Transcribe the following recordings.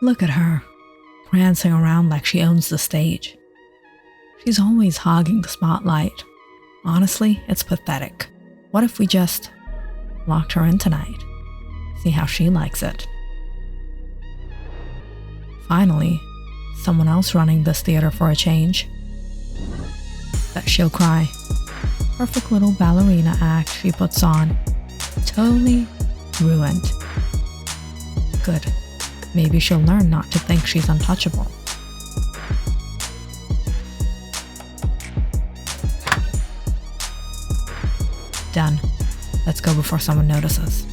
Look at her, prancing around like she owns the stage. She's always hogging the spotlight. Honestly, it's pathetic. What if we just locked her in tonight? See how she likes it. Finally, someone else running this theater for a change. Bet she'll cry. Perfect little ballerina act she puts on. Totally ruined. Good. Maybe she'll learn not to think she's untouchable. Done. Let's go before someone notices.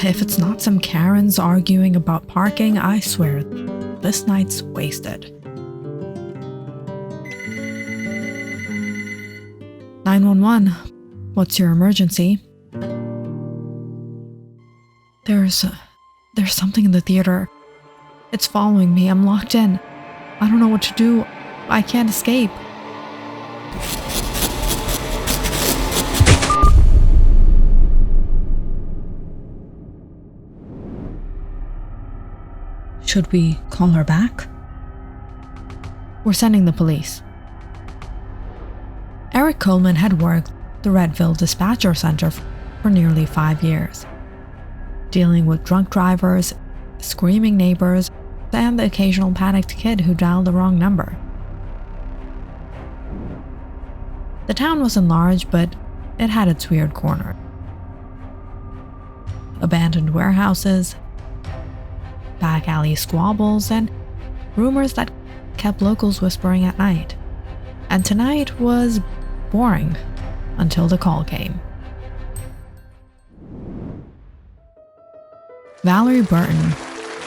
If it's not some Karens arguing about parking, I swear, this night's wasted. 911, what's your emergency? There's something in the theater. It's following me. I'm locked in. I don't know what to do. I can't escape. Should we call her back? We're sending the police. Eric Coleman had worked the Redville Dispatcher Center for nearly 5 years, dealing with drunk drivers, screaming neighbors, and the occasional panicked kid who dialed the wrong number. The town wasn't large, but it had its weird corner. Abandoned warehouses, back alley squabbles, and rumors that kept locals whispering at night. And tonight was boring until the call came. Valery Burton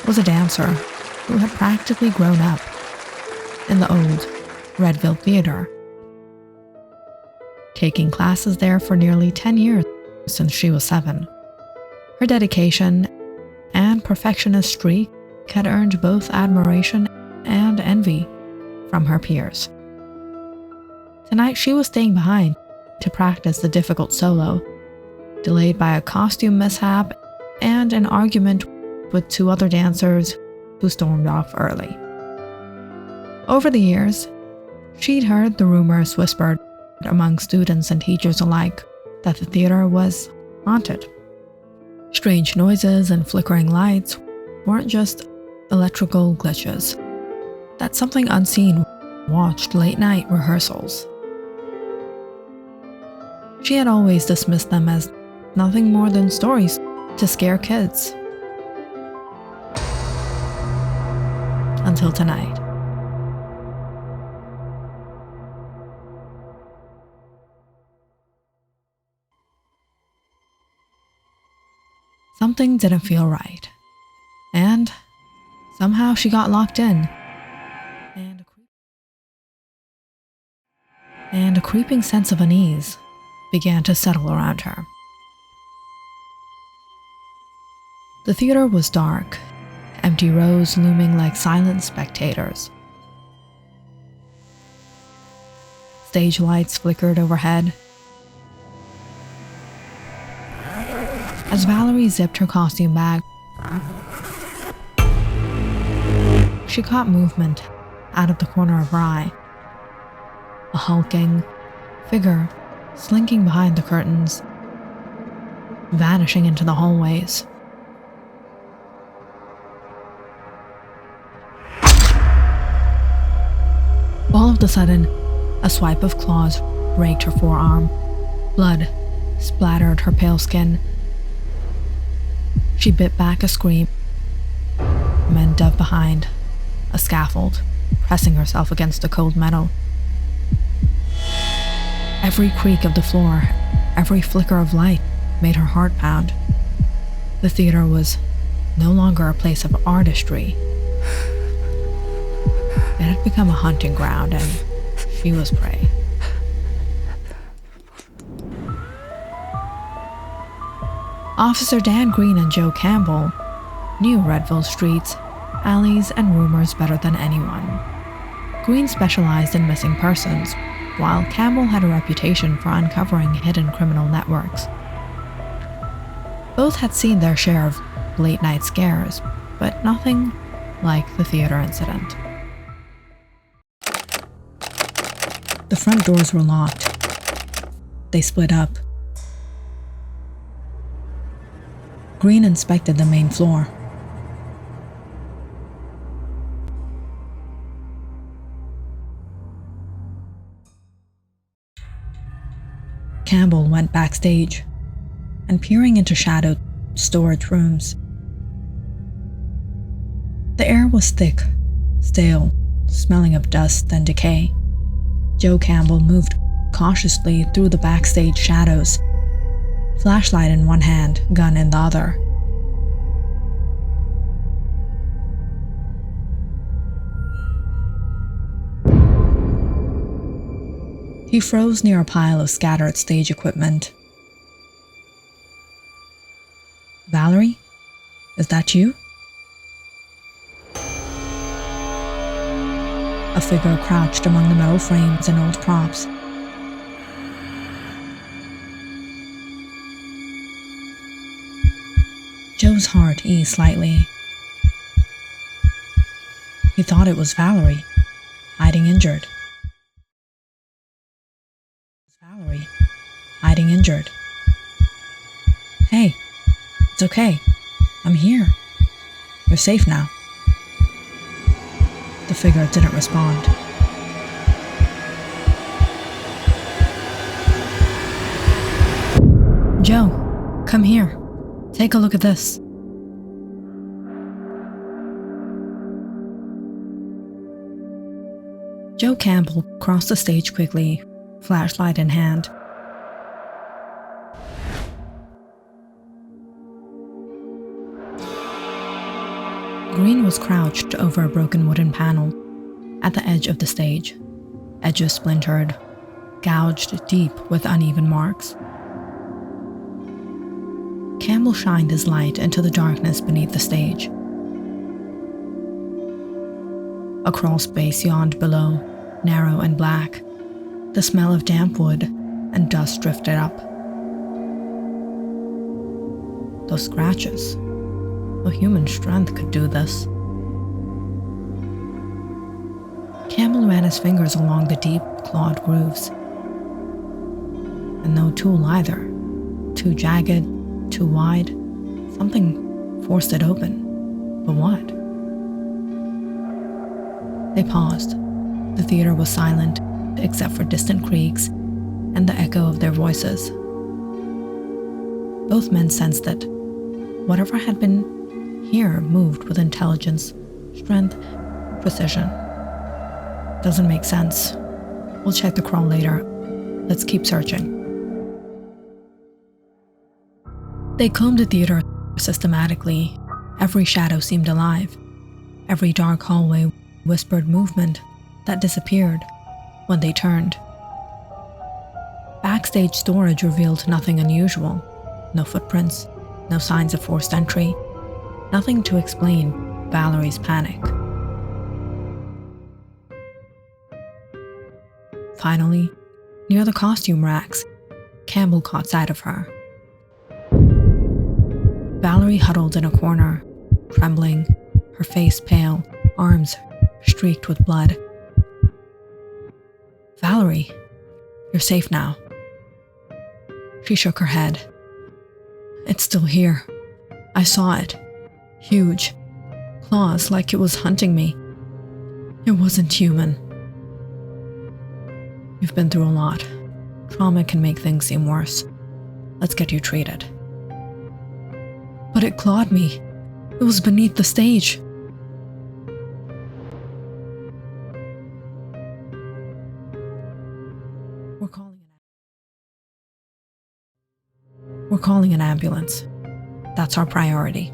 was a dancer who had practically grown up in the old Redville Theater, taking classes there for nearly 10 years since she was 7. Her dedication and perfectionist streak had earned both admiration and envy from her peers. Tonight she was staying behind to practice the difficult solo, delayed by a costume mishap and an argument with 2 other dancers who stormed off early. Over the years, she'd heard the rumors whispered among students and teachers alike that the theater was haunted. Strange noises and flickering lights weren't just electrical glitches, that something unseen watched late-night rehearsals. She had always dismissed them as nothing more than stories to scare kids. Until tonight. Something didn't feel right, and somehow she got locked in, and a creeping sense of unease began to settle around her. The theater was dark, empty rows looming like silent spectators. Stage lights flickered overhead. As Valery zipped her costume bag, she caught movement out of the corner of her eye. A hulking figure slinking behind the curtains, vanishing into the hallways. All of a sudden, a swipe of claws raked her forearm. Blood splattered her pale skin. She bit back a scream and dove behind a scaffold, pressing herself against the cold metal. Every creak of the floor, every flicker of light made her heart pound. The theater was no longer a place of artistry. had become a hunting ground and she was prey. Officer Dan Green and Joe Campbell knew Redville streets, alleys, and rumors better than anyone. Green specialized in missing persons, while Campbell had a reputation for uncovering hidden criminal networks. Both had seen their share of late-night scares, but nothing like the theater incident. The front doors were locked. They split up. Green inspected the main floor. Campbell went backstage and peering into shadowed storage rooms. The air was thick, stale, smelling of dust and decay. Joe Campbell moved cautiously through the backstage shadows, flashlight in one hand, gun in the other. He froze near a pile of scattered stage equipment. Valery? Is that you? A figure crouched among the metal frames and old props. Joe's heart eased slightly. He thought it was Valery, hiding injured. Valery, hiding injured. Hey, it's okay. I'm here. You're safe now. The figure didn't respond. Joe, come here. Take a look at this. Joe Campbell crossed the stage quickly, flashlight in hand. Green was crouched over a broken wooden panel at the edge of the stage, edges splintered, gouged deep with uneven marks. Campbell shined his light into the darkness beneath the stage. A crawl space yawned below, narrow and black. The smell of damp wood and dust drifted up. Those scratches. No human strength could do this. Campbell ran his fingers along the deep, clawed grooves. And no tool either. Too jagged, too wide. Something forced it open. But what? They paused. The theater was silent, except for distant creaks and the echo of their voices. Both men sensed that whatever had been here moved with intelligence, strength, precision. Doesn't make sense. We'll check the crawl later. Let's keep searching. They combed the theater systematically. Every shadow seemed alive. Every dark hallway whispered movement that disappeared when they turned. Backstage storage revealed nothing unusual. No footprints, no signs of forced entry. Nothing to explain Valery's panic. Finally, near the costume racks, Campbell caught sight of her. Valery huddled in a corner, trembling, her face pale, arms streaked with blood. Valery, you're safe now. She shook her head. It's still here. I saw it. Huge. Claws like it was hunting me. It wasn't human. You've been through a lot. Trauma can make things seem worse. Let's get you treated. But it clawed me. It was beneath the stage. We're calling an ambulance. That's our priority.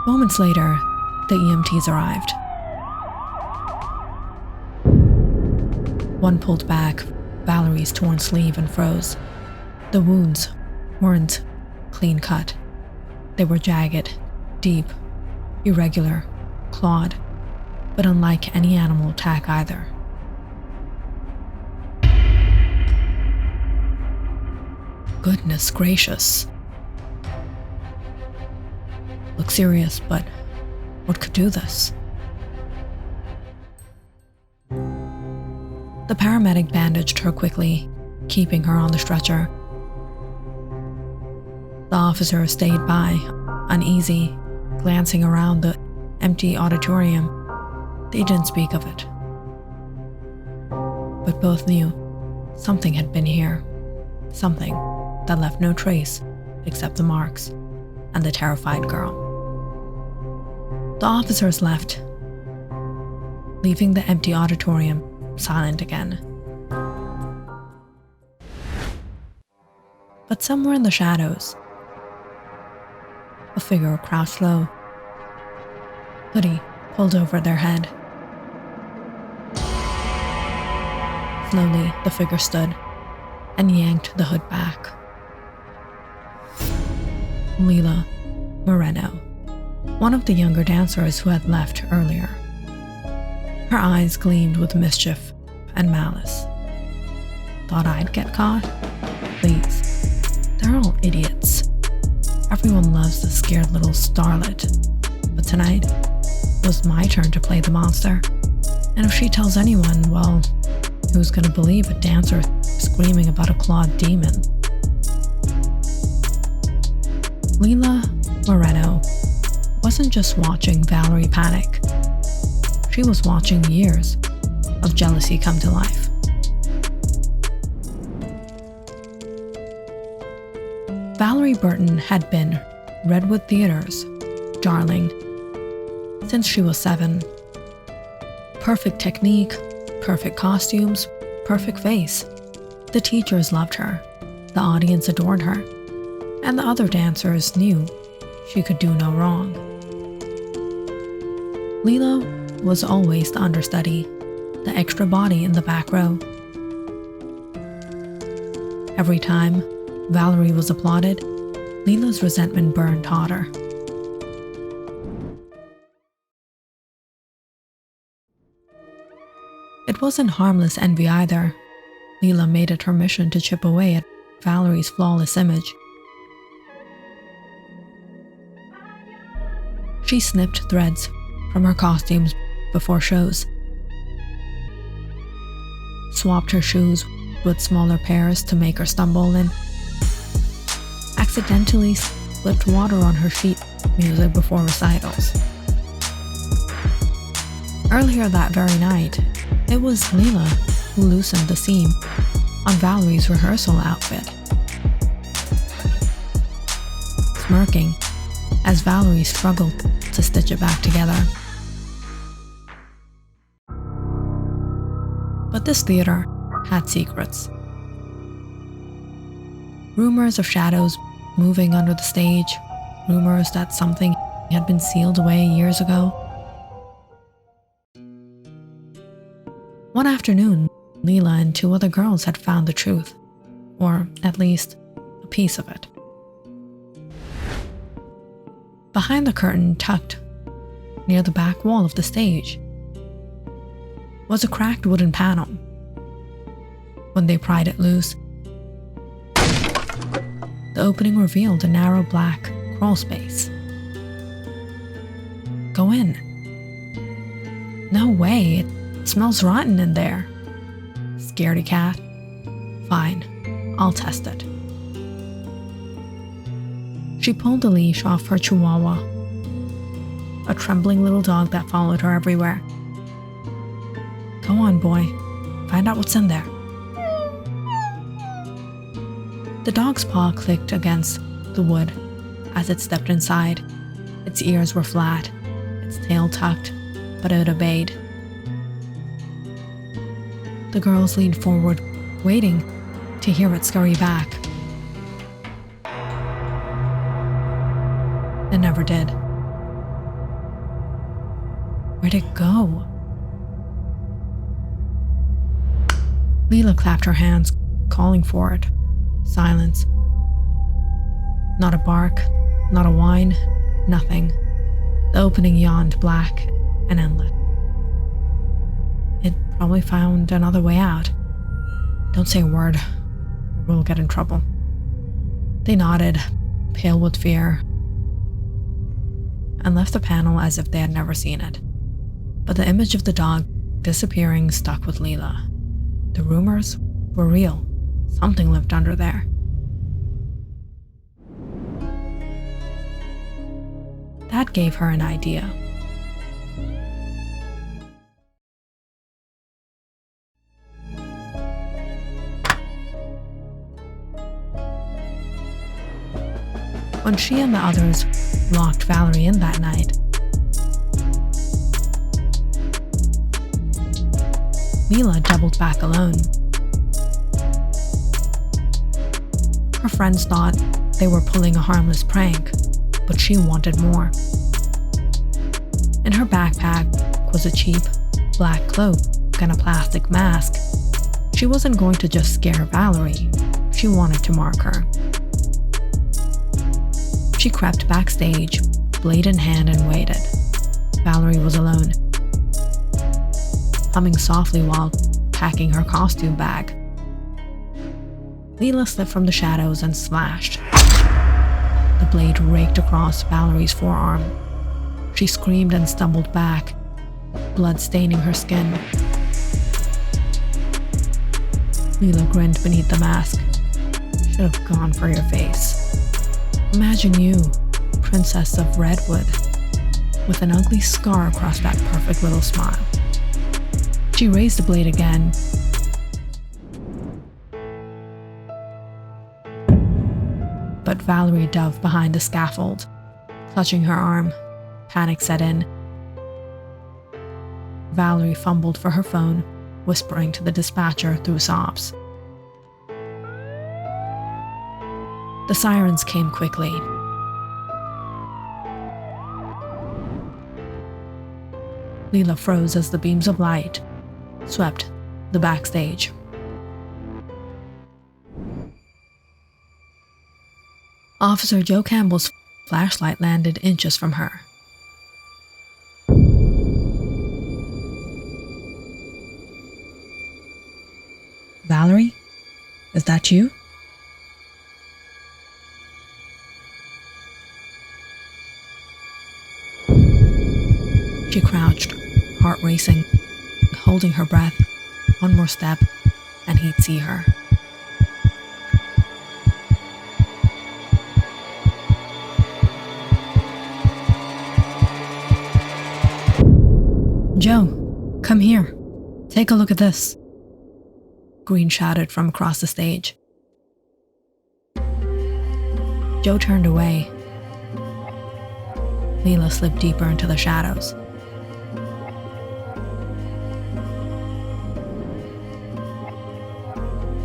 Moments later, the EMTs arrived. One pulled back Valery's torn sleeve and froze. The wounds weren't clean cut. They were jagged, deep, irregular, clawed, but unlike any animal attack either. Goodness gracious. Looked serious, but what could do this? The paramedic bandaged her quickly, keeping her on the stretcher. The officer stayed by, uneasy, glancing around the empty auditorium. They didn't speak of it. But both knew something had been here. Something that left no trace except the marks and the terrified girl. The officers left, leaving the empty auditorium silent again. But somewhere in the shadows, a figure crouched low, hoodie pulled over their head. Slowly, the figure stood and yanked the hood back. Lila Moreno, one of the younger dancers who had left earlier. Her eyes gleamed with mischief and malice. Thought I'd get caught? Please. They're all idiots. Everyone loves the scared little starlet. But tonight, it was my turn to play the monster. And if she tells anyone, well, who's gonna believe a dancer screaming about a clawed demon? Lila Moreno wasn't just watching Valery panic. She was watching years of jealousy come to life. Valery Burton had been Redwood Theater's darling since she was 7. Perfect technique, perfect costumes, perfect face. The teachers loved her, the audience adored her, and the other dancers knew she could do no wrong. Lila was always the understudy, the extra body in the back row. Every time Valery was applauded, Lila's resentment burned hotter. It wasn't harmless envy either. Lila made it her mission to chip away at Valery's flawless image. She snipped threads from her costumes before shows, swapped her shoes with smaller pairs to make her stumble, and accidentally slipped water on her sheet music before recitals. Earlier that very night, it was Lila who loosened the seam on Valery's rehearsal outfit. Smirking as Valery struggled to stitch it back together. But this theater had secrets. Rumors of shadows moving under the stage, rumors that something had been sealed away years ago. One afternoon, Lila and 2 other girls had found the truth, or at least a piece of it. Behind the curtain, tucked near the back wall of the stage, was a cracked wooden panel. When they pried it loose, the opening revealed a narrow black crawl space. Go in. No way, it smells rotten in there. Scaredy cat. Fine, I'll test it. She pulled the leash off her chihuahua, a trembling little dog that followed her everywhere. Go on, boy. Find out what's in there. The dog's paw clicked against the wood as it stepped inside. Its ears were flat, its tail tucked, but it obeyed. The girls leaned forward, waiting to hear it scurry back. It never did. Where'd it go? Leela clapped her hands, calling for it. Silence. Not a bark, not a whine, nothing. The opening yawned black and endless. It probably found another way out. Don't say a word, or we'll get in trouble. They nodded, pale with fear, and left the panel as if they had never seen it. But the image of the dog disappearing stuck with Leela. The rumors were real. Something lived under there. That gave her an idea. When she and the others locked Valery in that night, Leela doubled back alone. Her friends thought they were pulling a harmless prank, but she wanted more. In her backpack was a cheap, black cloak and a plastic mask. She wasn't going to just scare Valery, she wanted to mark her. She crept backstage, blade in hand, and waited. Valery was alone, humming softly while packing her costume bag. Leela slipped from the shadows and slashed. The blade raked across Valery's forearm. She screamed and stumbled back, blood staining her skin. Leela grinned beneath the mask. Should have gone for your face. Imagine you, princess of Redwood, with an ugly scar across that perfect little smile. She raised the blade again. But Valery dove behind the scaffold, clutching her arm. Panic set in. Valery fumbled for her phone, whispering to the dispatcher through sobs. The sirens came quickly. Leela froze as the beams of light swept the backstage. Officer Joe Campbell's flashlight landed inches from her. Valery? Is that you? She crouched, heart racing, holding her breath. One more step, and he'd see her. Joe, come here. Take a look at this. Green shouted from across the stage. Joe turned away. Leela slipped deeper into the shadows.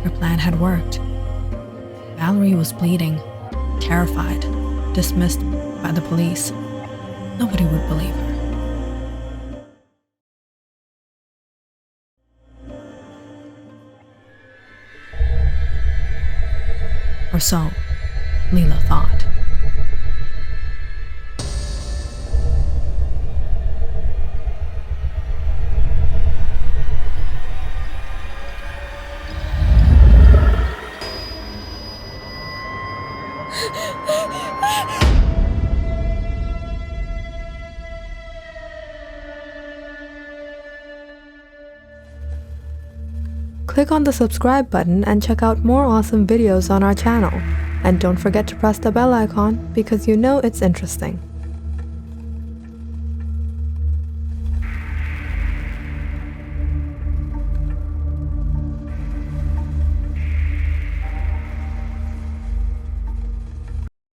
Her plan had worked. Valery was bleeding, terrified, dismissed by the police. Nobody would believe her. Or so Leela thought. Click on the subscribe button and check out more awesome videos on our channel. And don't forget to press the bell icon because you know it's interesting.